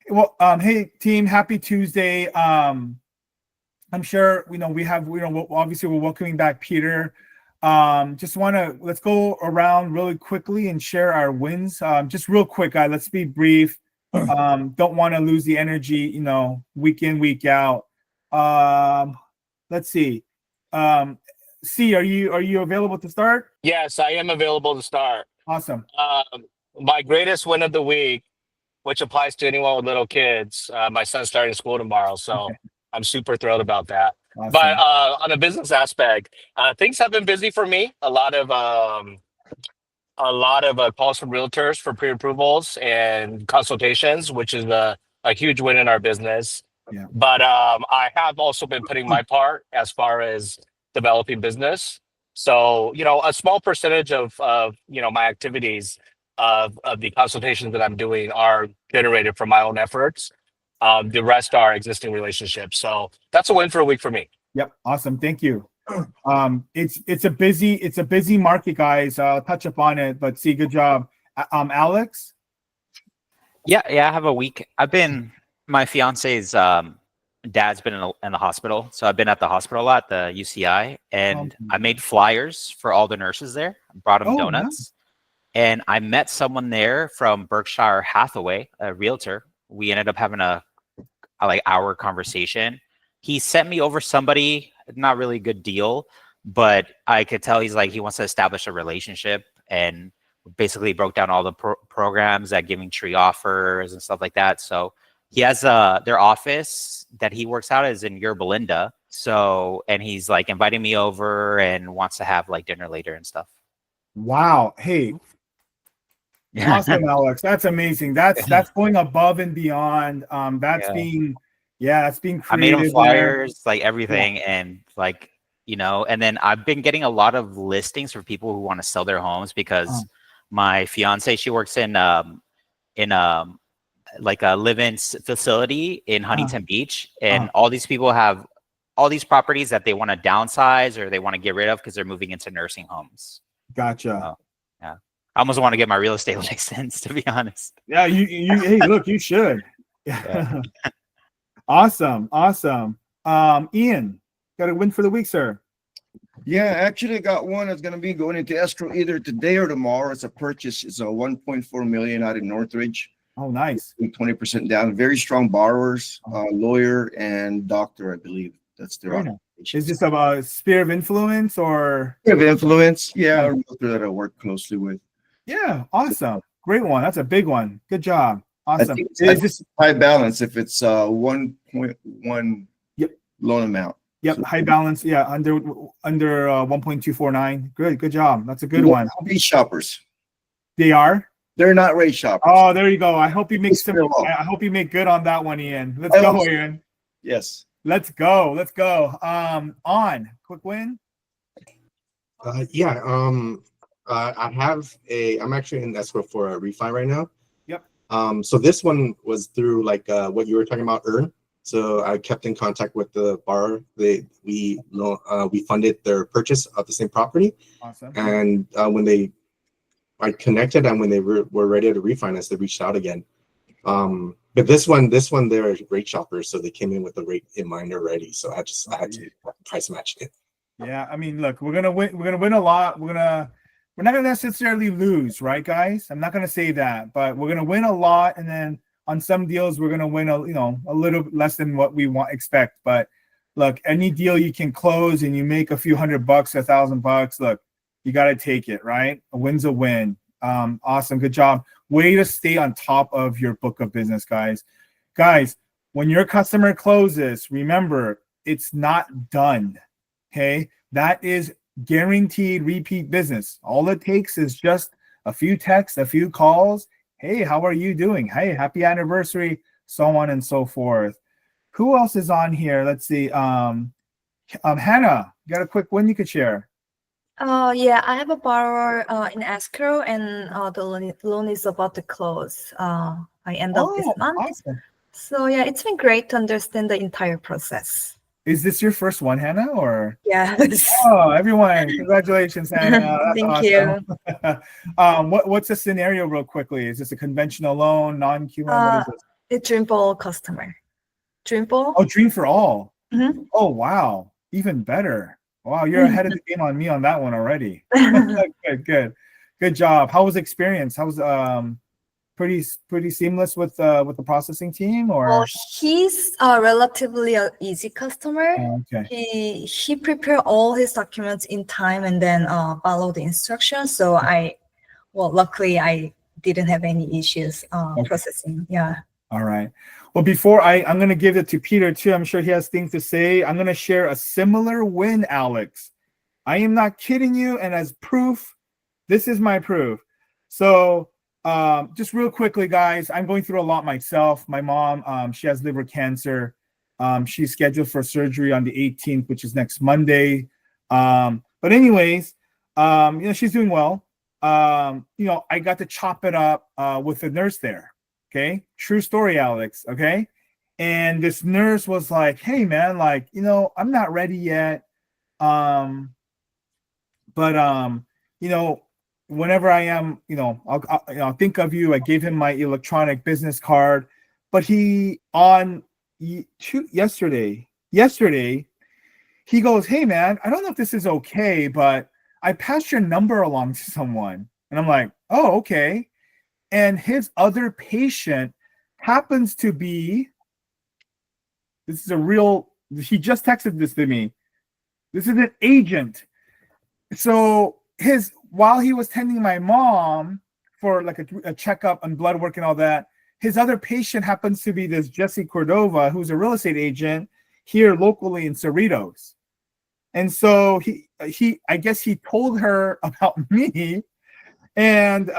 Well, hey team, happy Tuesday. I'm sure obviously we're welcoming back Peter. Just want to let's go around really quickly and share our wins. Just real quick, guys. Let's be brief. Don't want to lose the energy, week in, week out. Let's see. C, are you available to start? Yes, I am available to start. Awesome. My greatest win of the week, which applies to anyone with little kids. My son's starting school tomorrow, so Okay. I'm super thrilled about that. Awesome. But on a business aspect, things have been busy for me. A lot of calls from realtors for pre-approvals and consultations, which is a huge win in our business. Yeah. But I have also been putting my part as far as developing business. So, a small percentage of my activities of the consultations that I'm doing are generated from my own efforts. The rest are existing relationships. So that's a win for a week for me. Yep. Awesome. Thank you. It's a busy market, guys. I'll touch upon it, but see, good job. Alex? Yeah, I have a week. My fiance's dad's been in the hospital. So I've been at the hospital a lot, the UCI, and I made flyers for all the nurses there, brought them donuts. Nice. And I met someone there from Berkshire Hathaway, a realtor. We ended up having a hour conversation. He sent me over somebody, not really good deal, but I could tell he wants to establish a relationship, and basically broke down all the programs that Giving Tree offers and stuff like that. So he has their office that he works out is in Yorba Linda. So, and he's inviting me over and wants to have dinner later and stuff. Wow. Hey, awesome, Alex. That's amazing. That's going above and beyond. That's being creative. I made him flyers, everything. And and then I've been getting a lot of listings for people who want to sell their homes because my fiance, she works in a live-in facility in Huntington Beach, and all these people have all these properties that they want to downsize or they want to get rid of because they're moving into nursing homes. Gotcha. Yeah, I almost want to get my real estate license, to be honest. Yeah, hey, look, you should. Yeah. Awesome. Ian, got a win for the week, sir. Yeah, actually got one that's going to be going into escrow either today or tomorrow. It's a purchase. It's a 1.4 million out in Northridge. Oh, nice. 20% down. Very strong borrowers, lawyer and doctor, I believe. That's their occupation. Is this about sphere of influence or? Sphere of influence. Yeah, a realtor that I work closely with. Yeah, awesome. Great one. That's a big one. Good job. Awesome. Is this high balance if it's 1.1 loan amount? Yep, so high balance. Yeah, under 1.249. Good job. That's a good one. Rate shoppers. They are. They're not rate shoppers. Oh, there you go. I hope you make I hope you make good on that one, Ian. Let's go, Ian. Yes. Let's go. On quick win. I'm actually in escrow for a refi right now. Yep. So this one was through what you were talking about, Earn. So I kept in contact with the borrower. We funded their purchase of the same property. Awesome. And when I connected, and when they were ready to refinance, they reached out again. But this one, they're rate shoppers, so they came in with the rate in mind already. So I had to price match it. Yeah, I mean, look, we're gonna win a lot. We're not gonna necessarily lose, right, guys? I'm not gonna say that, but we're gonna win a lot, and then on some deals we're gonna win a little less than what we expect. But look, any deal you can close and you make a few $100, $1,000, look, you got to take it, right? A win's a win. Awesome. Good job. Way to stay on top of your book of business, guys. Guys, when your customer closes, remember, it's not done. Okay? That is guaranteed repeat business. All it takes is just a few texts, a few calls. Hey, how are you doing? Hey, happy anniversary, so on and so forth. Who else is on here? Let's see. Hannah, you got a quick win you could share? Yeah, I have a borrower in escrow, and the loan is about to close by end of this month. Awesome. So yeah, it's been great to understand the entire process. Is this your first one, Hannah, or? Yes. Oh, everyone! Congratulations, Hannah. Thank you. What's the scenario, real quickly? Is this a conventional loan, non-QM? What is this? It's dream for all customer. Dream for Oh, Dream for All. Mhm. Oh, wow. Even better. Wow, you're ahead of the game on me on that one already. Good job. How was the experience? How was pretty seamless with the processing team Well, or he's a relatively easy customer. oh, okay. He prepared all his documents in time and then follow the instructions. So luckily I didn't have any issues Okay. processing. Yeah. All right. Well, before I'm going to give it to Peter too. I'm sure he has things to say. I'm going to share a similar win, Alex. I am not kidding you. And as proof, this is my proof. So just real quickly, guys, I'm going through a lot myself. My mom, she has liver cancer. She's scheduled for surgery on the 18th, which is next Monday. But anyways, she's doing well. I got to chop it up with the nurse there. Okay, true story, Alex. Okay, and this nurse was like, "Hey, man, like, I'm not ready yet. But whenever I am, I'll think of you." I gave him my electronic business card, but yesterday, he goes, "Hey, man, I don't know if this is okay, but I passed your number along to someone," and I'm like, "Oh, okay." And his other patient happens to be, he just texted this to me. This is an agent. So while he was tending my mom for like a checkup and blood work and all that, his other patient happens to be this Jesse Cordova, who's a real estate agent here locally in Cerritos. And so I guess he told her about me, and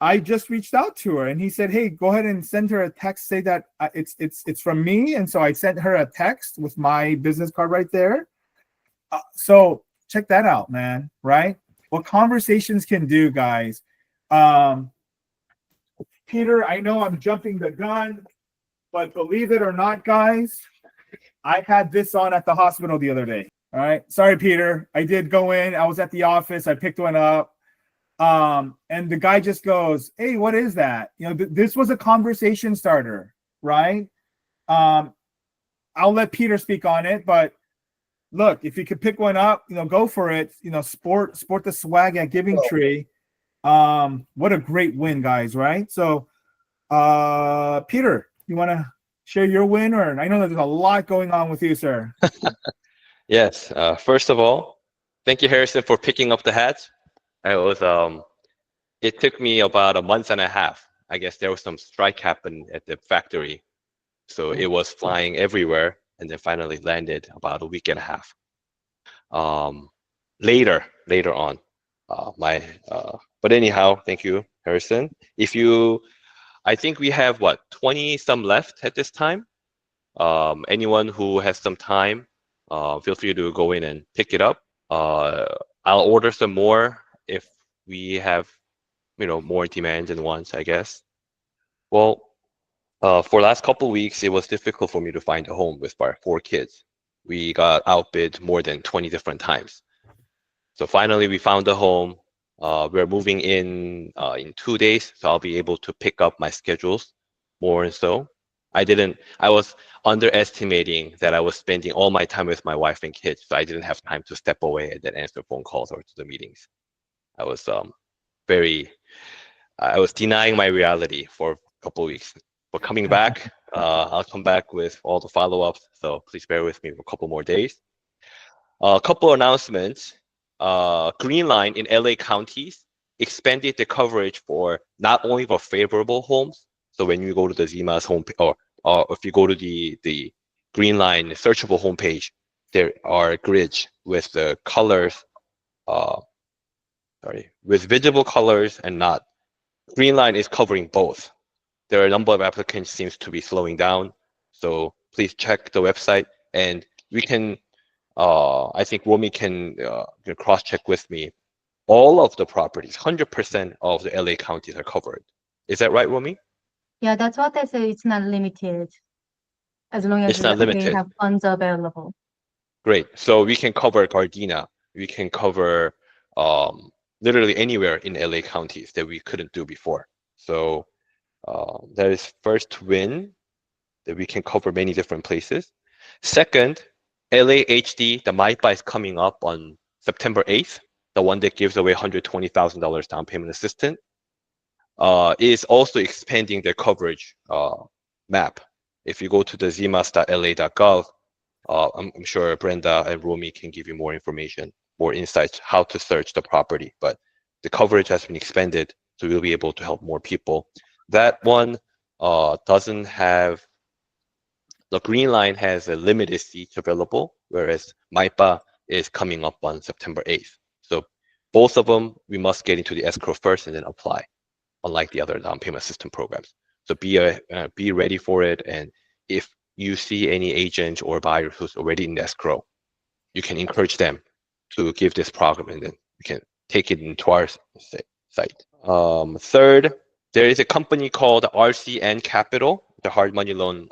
I just reached out to her and he said, "Hey, go ahead and send her a text, say that it's from me." And so I sent her a text with my business card right there. So check that out, man, right? What conversations can do, guys. Peter, I know I'm jumping the gun, but believe it or not, guys, I had this on at the hospital the other day. All right. Sorry, Peter. I did go in. I was at the office. I picked one up. And the guy just goes, "Hey, what is that?" This was a conversation starter, right? I'll let Peter speak on it, but look, if you could pick one up, go for it. Sport the swag at Giving Tree. What a great win, guys, right? So, Peter, you want to share your win, or I know that there's a lot going on with you, sir. Yes. First of all, thank you, Harrison, for picking up the hat. It took me about a month and a half. I guess there was some strike happened at the factory. So it was flying everywhere and then finally landed about a week and a half. Later on. But anyhow, thank you, Harrison. I think we have 20 some left at this time. Anyone who has some time, feel free to go in and pick it up. I'll order some more if we have, more demand than once, I guess. Well, for last couple weeks, it was difficult for me to find a home with our 4 kids. We got outbid more than 20 different times. So finally, we found a home. We're moving in 2 days, so I'll be able to pick up my schedules more and so. I was underestimating that I was spending all my time with my wife and kids, so I didn't have time to step away and then answer phone calls or to the meetings. I was I was denying my reality for a couple of weeks. But coming back, I'll come back with all the follow-ups, so please bear with me for a couple more days. A couple announcements. Greenline in LA counties expanded the coverage for not only for favorable homes. So when you go to the Zima's homepage, or if you go to the Greenline searchable homepage, there are grids with the colors, with visible colors and not. Greenline is covering both. There are a number of applicants seems to be slowing down, so please check the website, and we can. I think Romy can cross-check with me. All of the properties, 100% of the LA counties are covered. Is that right, Romy? Yeah, that's what they say. It's not limited, as long as It's not they limited. have funds available. Great. So we can cover Gardena. We can cover literally anywhere in LA counties that we couldn't do before. So That is first win that we can cover many different places. Second, LAHD, the MIPA is coming up on September 8th, the one that gives away $120,000 down payment assistance, is also expanding their coverage map. If you go to the zimas.la.gov, I'm sure Brenda and Romy can give you more information, more insights, how to search the property. But the coverage has been expanded, so we'll be able to help more people. That one doesn't have, the Greenline has a limited seats available, whereas MIPA is coming up on September 8th. So both of them, we must get into the escrow first and then apply, unlike the other down payment system programs. So be ready for it. And if you see any agent or buyer who's already in the escrow, you can encourage them to give this program, and then we can take it into our site. Third, there is a company called RCN Capital, the hard money loan.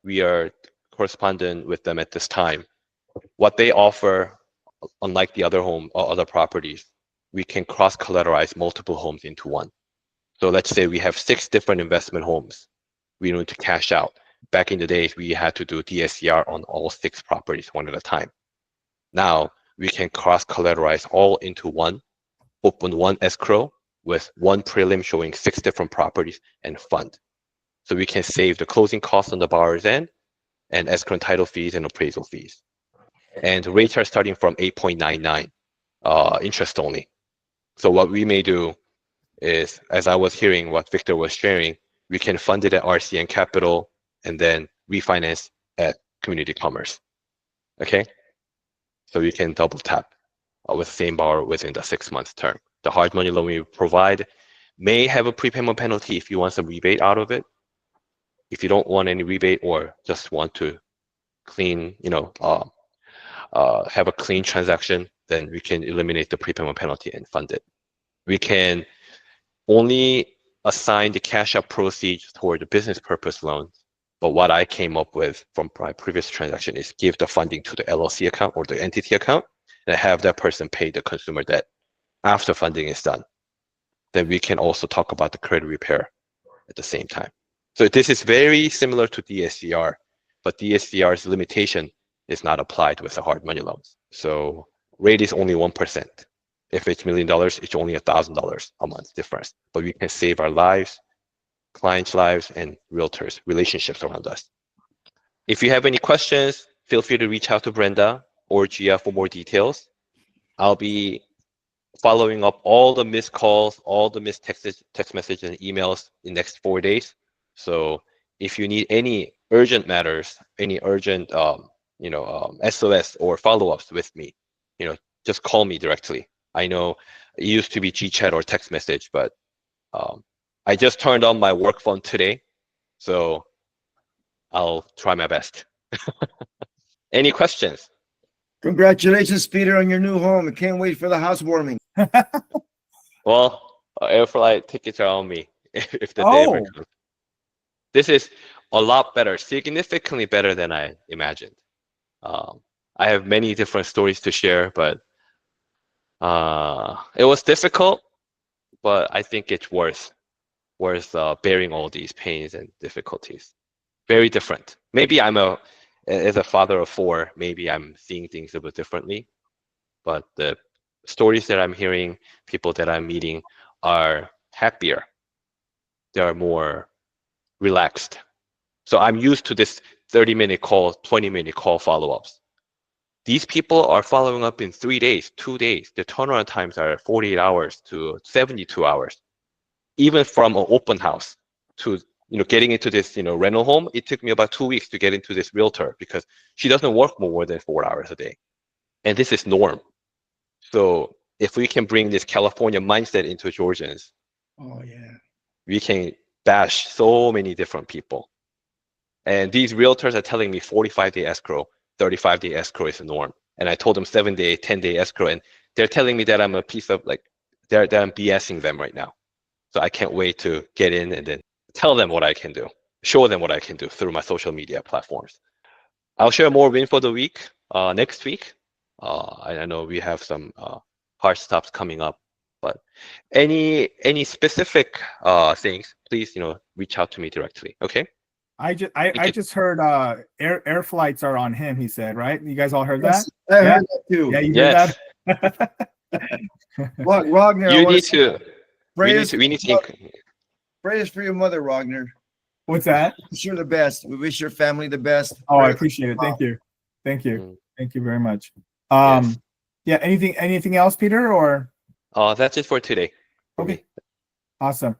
We are correspondent with them at this time. What they offer, unlike the other home or other properties, we can cross-collateralize multiple homes into one. So let's say we have 6 different investment homes. We need to cash out. Back in the days, we had to do DSCR on all 6 properties one at a time. Now we can cross-collateralize all into one, open one escrow with one prelim showing 6 different properties and fund. So we can save the closing costs on the borrower's end and escrow and title fees and appraisal fees. And rates are starting from 8.99 interest only. So what we may do is, as I was hearing what Victor was sharing, we can fund it at RCN Capital and then refinance at Community Commerce. Okay? So we can double tap with the same borrower within the 6-month term. The hard money loan we provide may have a prepayment penalty if you want some rebate out of it. If you don't want any rebate or just want to clean, have a clean transaction, then we can eliminate the prepayment penalty and fund it. We can only assign the cash out proceeds toward the business purpose loans. But what I came up with from my previous transaction is give the funding to the LLC account or the entity account and have that person pay the consumer debt after funding is done. Then we can also talk about the credit repair at the same time. So this is very similar to DSCR, but DSCR's limitation is not applied with the hard money loans. So rate is only 1%. If it's $1 million, it's only $1,000 a month difference. But we can save our lives, clients' lives, and realtors' relationships around us. If you have any questions, feel free to reach out to Brenda or Gia for more details. I'll be following up all the missed calls, all the missed text messages and emails in the next 4 days. So if you need any urgent matters, any urgent SOS or follow-ups with me, just call me directly. I know it used to be GChat or text message, but I just turned on my work phone today, so I'll try my best. Any questions? Congratulations, Peter, on your new home. I can't wait for the housewarming. Well, air flight tickets are on me if the day ever comes. This is a lot better, significantly better than I imagined. I have many different stories to share, but it was difficult, but I think it's worth bearing all these pains and difficulties. Very different. Maybe as a father of 4, maybe I'm seeing things a bit differently, but the stories that I'm hearing, people that I'm meeting are happier. They are more relaxed. So I'm used to this 30-minute call, 20-minute call follow-ups. These people are following up in 3 days, 2 days. The turnaround times are 48 hours to 72 hours. Even from an open house to getting into this rental home, it took me about 2 weeks to get into this realtor because she doesn't work more than 4 hours a day. And this is norm. So if we can bring this California mindset into Georgians, we can bash so many different people. And these realtors are telling me 45-day escrow, 35-day escrow is the norm. And I told them 7-day, 10-day escrow, and they're telling me that I'm a piece of that I'm BSing them right now. So I can't wait to get in and then tell them what I can do, show them what I can do through my social media platforms. I'll share more win for the week next week. I know we have some hard stops coming up, but any specific things, please, reach out to me directly. Okay. I just you. just heard air flights are on him, he said, right? You guys all heard that? Yes, I Yeah. heard that too. Yeah, you Yes. heard that? Rogner, I You wanna need say to. prayers, We need to. prayers for your mother, Rogner. What's that? Wish her the best. We wish your family the best. Oh, I Prayers- appreciate it. Thank you. Thank you. Mm. Thank you very much. Yes. Yeah, anything else, Peter, or That's it for today. For okay. me. Awesome.